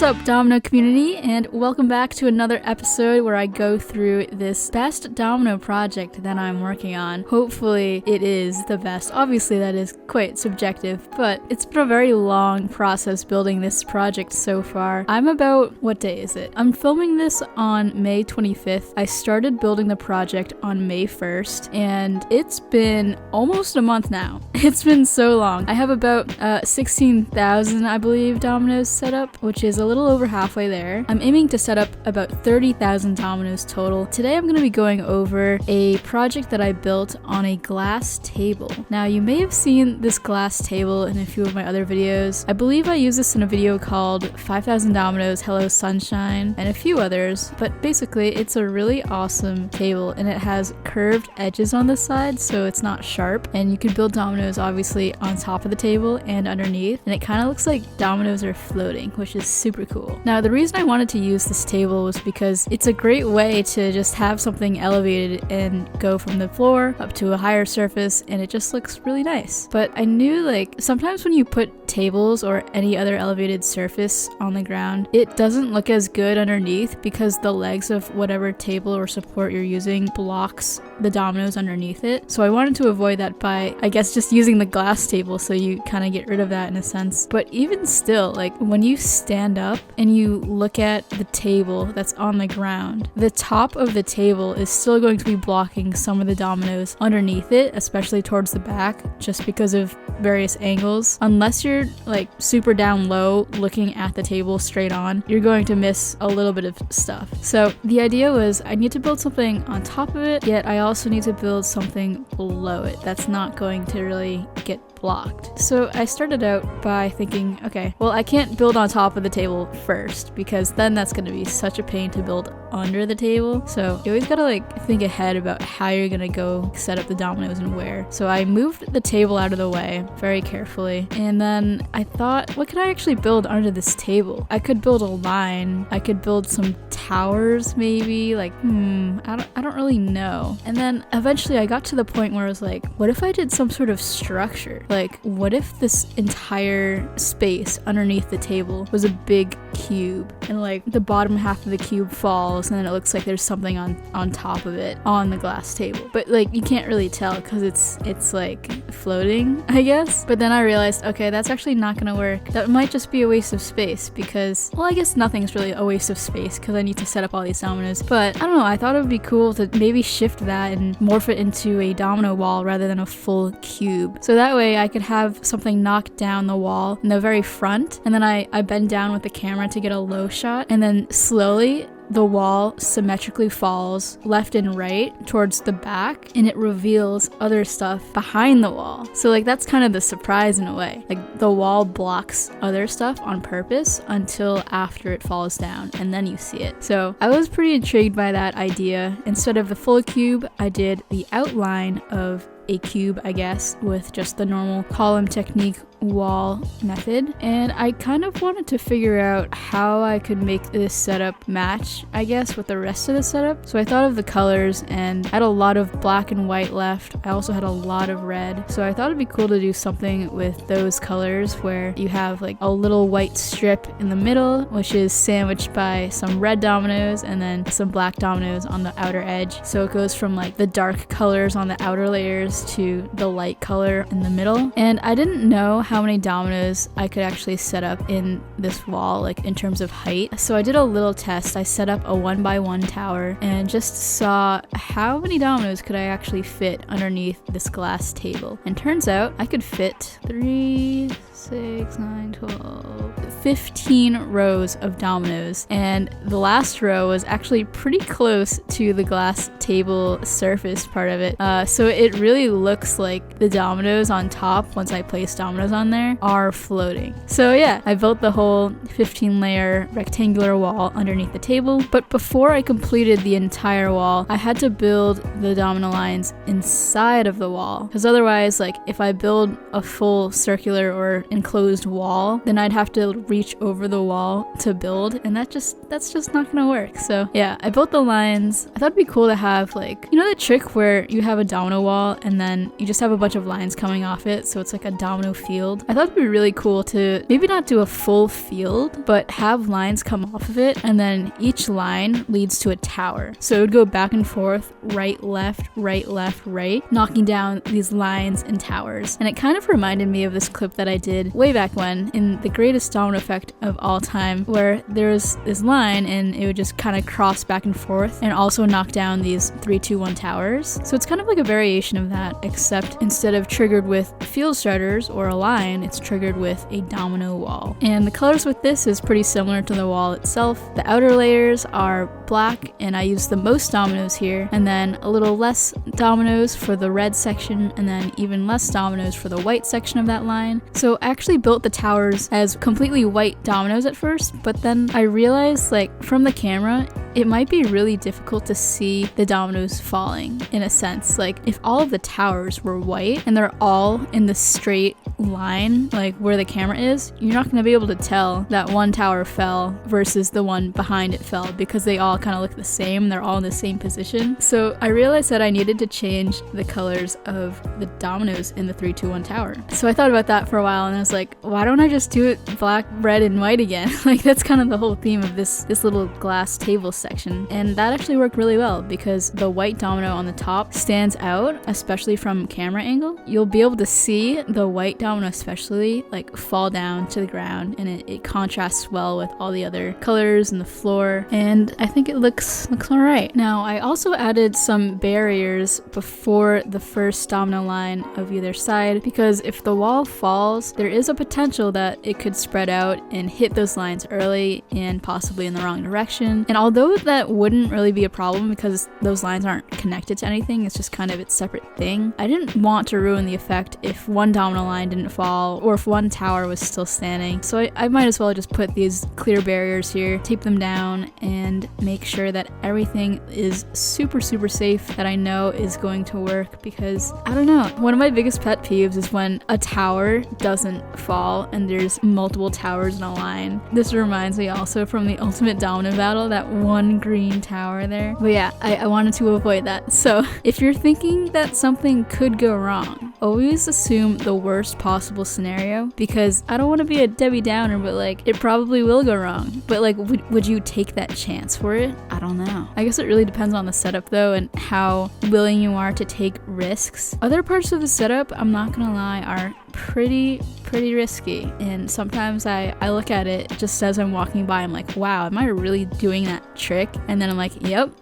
up, Domino community, and welcome back to another episode where I go through this best domino project that I'm working on. Hopefully it is the best. Obviously that is quite subjective, but it's been a very long process building this project so far. I'm about, what day is it? I'm filming this on May 25th. I started building the project on May 1st, and it's been almost a month now. It's been so long. I have about 16,000, I believe, dominoes set up, which is a little over halfway there. I'm aiming to set up about 30,000 dominoes total. Today I'm going to be going over a project that I built on a glass table. Now you may have seen this glass table in a few of my other videos. I believe I used this in a video called 5,000 Dominoes, Hello Sunshine, and a few others, but basically it's a really awesome table and it has curved edges on the side so it's not sharp, and you can build dominoes obviously on top of the table and underneath, and it kind of looks like dominoes are floating, which is super cool. Now the reason I wanted to use this table was because it's a great way to just have something elevated and go from the floor up to a higher surface, and it just looks really nice. But I knew, like, sometimes when you put tables or any other elevated surface on the ground, it doesn't look as good underneath because the legs of whatever table or support you're using blocks the dominoes underneath it. So I wanted to avoid that by, I guess, just using the glass table, so you kind of get rid of that in a sense. But even still, like, when you stand up and you look at the table that's on the ground, the top of the table is still going to be blocking some of the dominoes underneath it, especially towards the back, just because of various angles. Unless you're like super down low looking at the table straight on, you're going to miss a little bit of stuff. So the idea was I need to build something on top of it, yet I also need to build something below it that's not going to really get blocked. So I started out by thinking, okay, well, I can't build on top of the table first because then that's going to be such a pain to build under the table. So you always gotta like think ahead about how you're gonna go set up the dominoes and where. So I moved the table out of the way very carefully, and then I thought, what could I actually build under this table? I could build a line, I could build some towers maybe, like I don't really know. And then eventually I got to the point where I was like, what if I did some sort of structure? Like, what if this entire space underneath the table was a big cube, and like the bottom half of the cube falls and then it looks like there's something on top of it on the glass table, but like you can't really tell because it's like floating, I guess. But then I realized, okay, that's actually not gonna work. That might just be a waste of space because, well, I guess nothing's really a waste of space because I need to set up all these dominoes. But I don't know, I thought it would be cool to maybe shift that and morph it into a domino wall rather than a full cube, so that way I could have something knock down the wall in the very front, and then I bend down with the camera to get a low shot, and then slowly the wall symmetrically falls left and right towards the back, and it reveals other stuff behind the wall. So like that's kind of the surprise in a way. Like the wall blocks other stuff on purpose until after it falls down, and then you see it. So I was pretty intrigued by that idea. Instead of the full cube, I did the outline of a cube, I guess, with just the normal column technique wall method, and I kind of wanted to figure out how I could make this setup match, I guess, with the rest of the setup. So I thought of the colors, and I had a lot of black and white left. I also had a lot of red, so I thought it'd be cool to do something with those colors where you have like a little white strip in the middle, which is sandwiched by some red dominoes and then some black dominoes on the outer edge. So it goes from like the dark colors on the outer layers to the light color in the middle. And I didn't know how many dominoes I could actually set up in this wall, like in terms of height. So I did a little test. I set up a 1x1 tower and just saw how many dominoes could I actually fit underneath this glass table. And turns out I could fit 3, 6, 9, 12, 15 rows of dominoes, and the last row was actually pretty close to the glass table surface part of it. So it really looks like the dominoes on top, once I place dominoes on there, are floating. So yeah, I built the whole 15 layer rectangular wall underneath the table, but before I completed the entire wall, I had to build the domino lines inside of the wall, because otherwise, like, if I build a full circular or enclosed wall, then I'd have to reach over the wall to build, and that's just not gonna work. So yeah, I built the lines. I thought it'd be cool to have, like, you know the trick where you have a domino wall and then you just have a bunch of lines coming off it, so it's like a domino field. I thought it'd be really cool to maybe not do a full field, but have lines come off of it, and then each line leads to a tower. So it would go back and forth, right, left, right, knocking down these lines and towers. And it kind of reminded me of this clip that I did way back when in The Greatest Domino Effect of All Time, where there was this line and it would just kind of cross back and forth and also knock down these 3, 2, 1 towers. So it's kind of like a variation of that, except instead of triggered with field starters or a line, it's triggered with a domino wall. And the colors with this is pretty similar to the wall itself. The outer layers are black, and I use the most dominoes here, and then a little less dominoes for the red section, and then even less dominoes for the white section of that line. So I actually built the towers as completely white dominoes at first, but then I realized, like, from the camera, it might be really difficult to see the dominoes falling, in a sense. Like, if all of the towers were white and they're all in the straight line, like where the camera is, you're not going to be able to tell that one tower fell versus the one behind it fell, because they all kind of look the same. They're all in the same position. So I realized that I needed to change the colors of the dominoes in the 3, 2, 1 tower. So I thought about that for a while, and I was like, why don't I just do it black, red, and white again? Like, that's kind of the whole theme of this little glass table section. And that actually worked really well, because the white domino on the top stands out, especially from camera angle. You'll be able to see the white domino especially, like, fall down to the ground, and it contrasts well with all the other colors and the floor, and I think it looks alright. Now, I also added some barriers before the first domino line of either side, because if the wall falls, there is a potential that it could spread out and hit those lines early and possibly in the wrong direction. And although that wouldn't really be a problem because those lines aren't connected to anything, it's just kind of its separate thing, I didn't want to ruin the effect if one domino line didn't fall or if one tower was still standing. So I might as well just put these clear barriers here, tape them down, and make sure that everything is super safe, that I know is going to work, because I don't know, one of my biggest pet peeves is when a tower doesn't fall and there's multiple towers in a line. This reminds me also from the Ultimate Domino Battle, that one green tower there. But yeah, I wanted to avoid that. So if you're thinking that something could go wrong, always assume the worst possible scenario, because I don't want to be a Debbie Downer, but like, it probably will go wrong. But like, would you take that chance for it? I don't know. I guess it really depends on the setup though, and how willing you are to take risks. Other parts of the setup, I'm not gonna lie, are pretty risky, and sometimes I look at it just as I'm walking by, I'm like, wow, am I really doing that trick? And then I'm like, yep,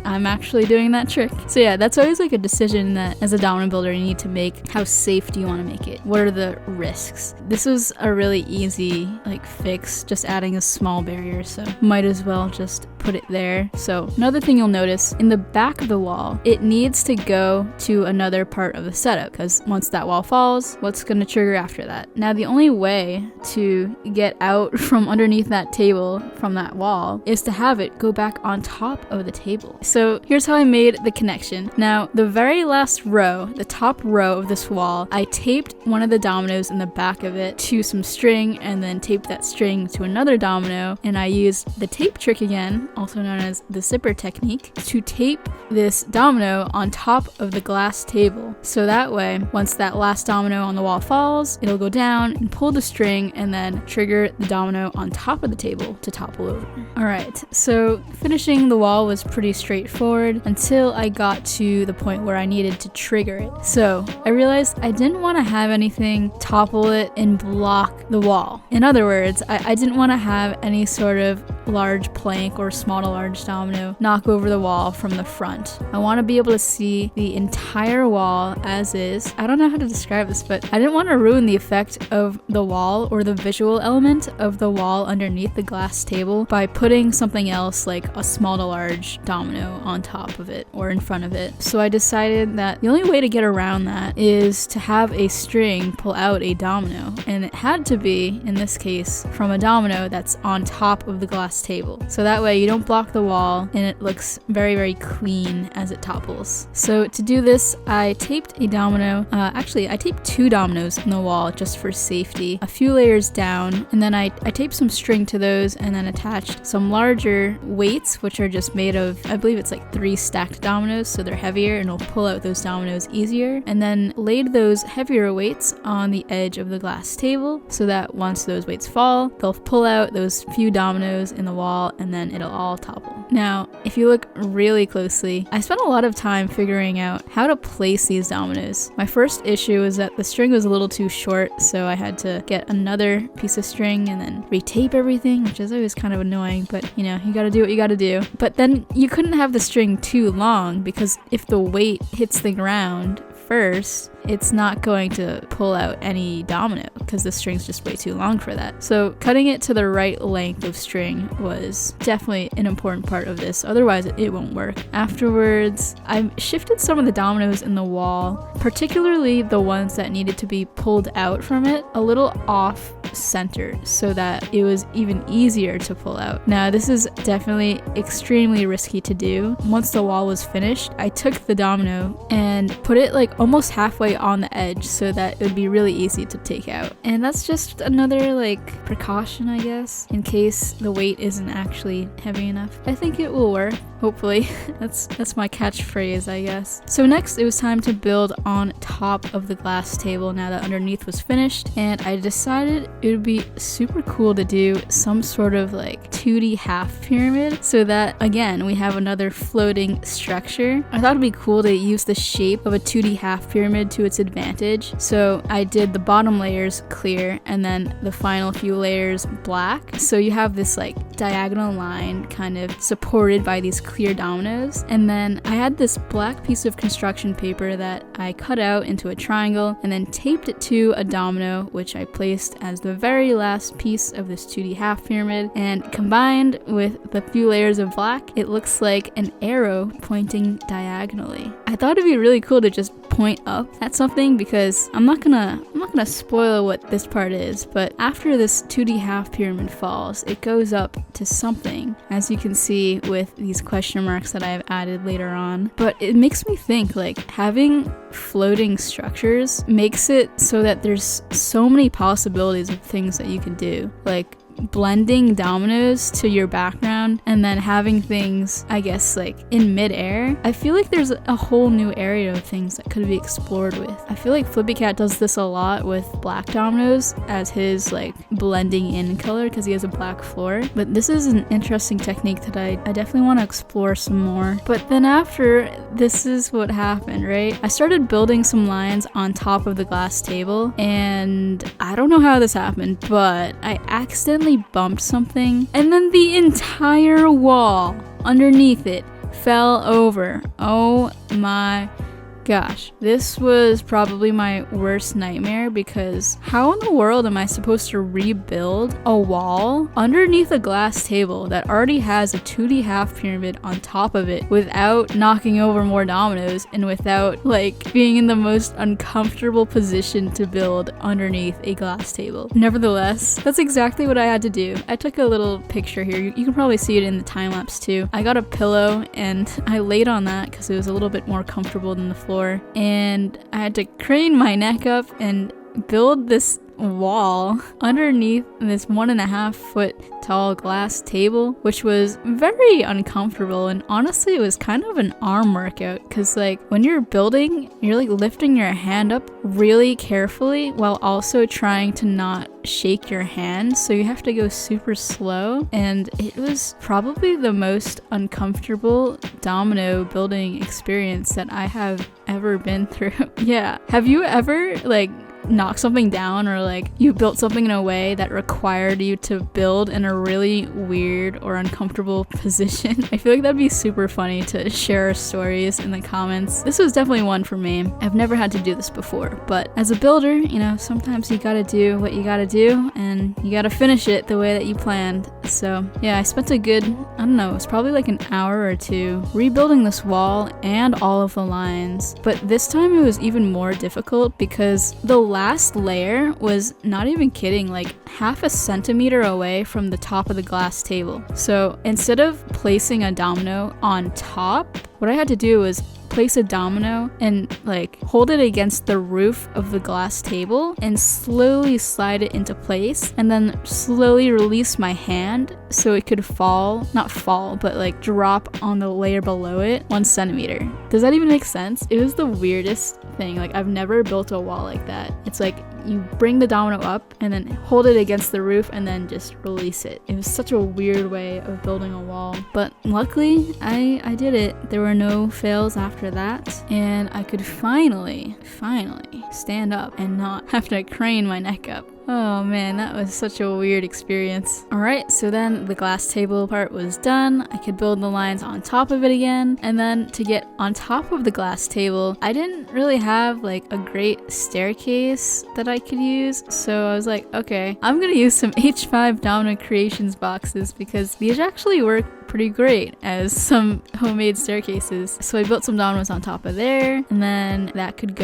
I'm actually doing that trick. So yeah, that's always like a decision that as a domino builder you need to make. How safe do you want to make it? What are the risks? This was a really easy like fix, just adding a small barrier, so might as well just put it there. So another thing you'll notice, in the back of the wall, it needs to go to another part of the setup, because once that wall falls, what's going to trigger after that? Now, the only way to get out from underneath that table from that wall is to have it go back on top of the table. So here's how I made the connection. Now, the very last row, the top row of this wall, I taped one of the dominoes in the back of it to some string, and then taped that string to another domino, and I used the tape trick again, also known as the zipper technique, to tape this domino on top of the glass table. So that way, once that last domino on the wall falls, it'll go down and pull the string and then trigger the domino on top of the table to topple over. Alright, so finishing the wall was pretty straightforward until I got to the point where I needed to trigger it. So I realized I didn't want to have anything topple it and block the wall. In other words, I didn't want to have any sort of large plank or small to large domino knock over the wall from the front. I want to be able to see the entire wall as is. I don't know how to describe this, but I didn't want to ruin the effect of the wall or the visual element of the wall underneath the glass table by putting something else like a small to large domino on top of it or in front of it. So I decided that the only way to get around that is to have a string pull out a domino, and it had to be, in this case, from a domino that's on top of the glass glass table. So that way you don't block the wall and it looks very, very clean as it topples. So to do this, I taped a domino. Actually, I taped 2 dominoes in the wall just for safety, a few layers down, and then I taped some string to those and then attached some larger weights, which are just made of, I believe it's like 3 stacked dominoes, so they're heavier and it'll pull out those dominoes easier, and then laid those heavier weights on the edge of the glass table so that once those weights fall, they'll pull out those few dominoes in the wall and then it'll all topple. Now, if you look really closely, I spent a lot of time figuring out how to place these dominoes. My first issue was that the string was a little too short, so I had to get another piece of string and then retape everything, which is always kind of annoying, but you know, you gotta do what you gotta do. But then you couldn't have the string too long because if the weight hits the ground first, it's not going to pull out any domino because the string's just way too long for that. So cutting it to the right length of string was definitely an important part of this, otherwise it won't work. Afterwards, I shifted some of the dominoes in the wall, particularly the ones that needed to be pulled out from it, a little off center so that it was even easier to pull out. Now this is definitely extremely risky to do. Once the wall was finished, I took the domino and put it like almost halfway on the edge so that it would be really easy to take out. And that's just another like precaution, I guess, in case the weight isn't actually heavy enough. I think it will work, hopefully. That's my catchphrase, I guess. So next it was time to build on top of the glass table now that underneath was finished, and I decided it would be super cool to do some sort of like 2D half pyramid so that again we have another floating structure. I thought it'd be cool to use the shape of a 2D half pyramid to its advantage. So I did the bottom layers clear and then the final few layers black. So you have this like diagonal line kind of supported by these clear dominoes. And then I had this black piece of construction paper that I cut out into a triangle and then taped it to a domino, which I placed as the very last piece of this 2D half pyramid. And combined with the few layers of black, it looks like an arrow pointing diagonally. I thought it'd be really cool to just point up at something because I'm not gonna spoil what this part is, but after this 2D half pyramid falls, it goes up to something, as you can see with these question marks that I've added later on. But it makes me think like having floating structures makes it so that there's so many possibilities of things that you can do, like blending dominoes to your background and then having things, I guess, like in midair. I feel like there's a whole new area of things that could be explored with. I feel like Flippy Cat does this a lot with black dominoes as his like blending in color because he has a black floor. But this is an interesting technique that I definitely want to explore some more. But then after, this is what happened, right? I started building some lines on top of the glass table, and I don't know how this happened, but I accidentally bumped something and then the entire wall underneath it fell over. Oh my gosh, this was probably my worst nightmare because how in the world am I supposed to rebuild a wall underneath a glass table that already has a 2D half pyramid on top of it without knocking over more dominoes and without like being in the most uncomfortable position to build underneath a glass table? Nevertheless, that's exactly what I had to do. I took a little picture here. You can probably see it in the time lapse too. I got a pillow and I laid on that because it was a little bit more comfortable than the floor. And I had to crane my neck up and build this wall underneath this 1.5 foot tall glass table, which was very uncomfortable. And honestly, it was kind of an arm workout because like when you're building, you're like lifting your hand up really carefully while also trying to not shake your hand, so you have to go super slow. And it was probably the most uncomfortable domino building experience that I have ever been through. Yeah, have you ever like knock something down or like you built something in a way that required you to build in a really weird or uncomfortable position? I feel like that'd be super funny to share stories in the comments. This was definitely one for me. I've never had to do this before, but as a builder, you know, sometimes you gotta do what you gotta do and you gotta finish it the way that you planned. So yeah, I spent a good, I don't know, it was probably like an hour or two rebuilding this wall and all of the lines. But this time it was even more difficult because the last layer was, not even kidding, like half a centimeter away from the top of the glass table. So instead of placing a domino on top, what I had to do was place a domino and like hold it against the roof of the glass table and slowly slide it into place, and then slowly release my hand so it could not fall, but like drop on the layer below it 1 centimeter. Does that even make sense? It was the weirdest thing. Like, I've never built a wall like that. It's like you bring the domino up and then hold it against the roof and then just release it. It was such a weird way of building a wall, but luckily I did it. There were no fails after that, and I could finally stand up and not have to crane my neck up. Oh man, that was such a weird experience. Alright, so then the glass table part was done. I could build the lines on top of it again. And then to get on top of the glass table, I didn't really have like a great staircase that I could use. So I was like, okay, I'm gonna use some H5 Domino Creations boxes because these actually work pretty great as some homemade staircases. So I built some dominoes on top of there, and then that could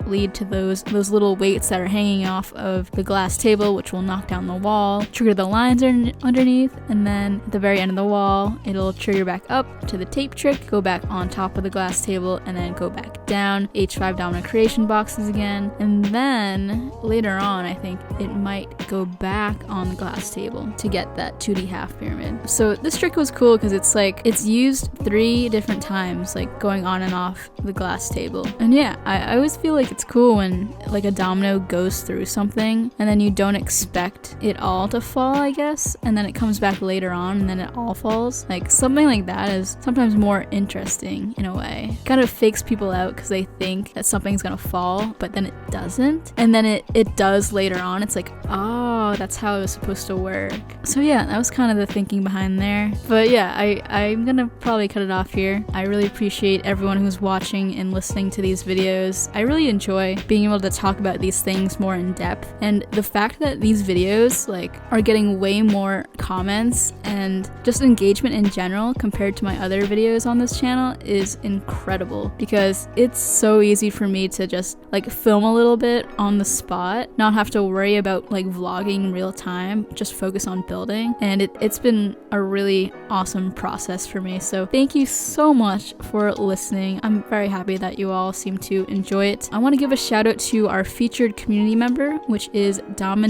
lead to those little weights that are hanging off of the glass table, which will knock down the wall, trigger the lines underneath, and then at the very end of the wall, it'll trigger back up to the tape trick, go back on top of the glass table, and then go back down. H5 Domino Creation boxes again, and then later on, I think it might go back on the glass table to get that 2D half pyramid. So this trick was cool because it's used 3 different times, like going on and off the glass table. And yeah, I always feel like it's cool when like a domino goes through something and then you don't expect it all to fall, I guess, and then it comes back later on and then it all falls. Like something like that is sometimes more interesting in a way. Kind of fakes people out because they think that something's gonna fall, but then it doesn't, and then it does later on. It's like, oh, that's how it was supposed to work. So yeah, that was kind of the thinking behind there. But yeah, I'm gonna probably cut it off here. I really appreciate everyone who's watching and listening to these videos. I really enjoy being able to talk about these things more in depth, and the fact that these videos like are getting way more comments and just engagement in general compared to my other videos on this channel is incredible, because it's so easy for me to just like film a little bit on the spot, not have to worry about like vlogging in real time, just focus on building, and it's been a really awesome process for me. So thank you so much for listening. I'm very happy that you all seem to enjoy it. I want to give a shout out to our featured community member, which is Domino.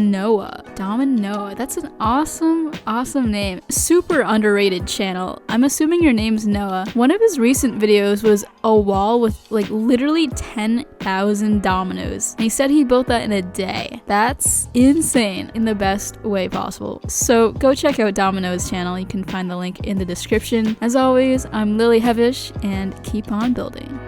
That's an awesome name. Super underrated channel. I'm assuming your name's Noah. One of his recent videos was a wall with like literally 10,000 dominoes. And he said he built that in a day. That's insane in the best way possible. So go check out Domino's channel. You can find the link in the description. As always, I'm Lily Hevish, and keep on building.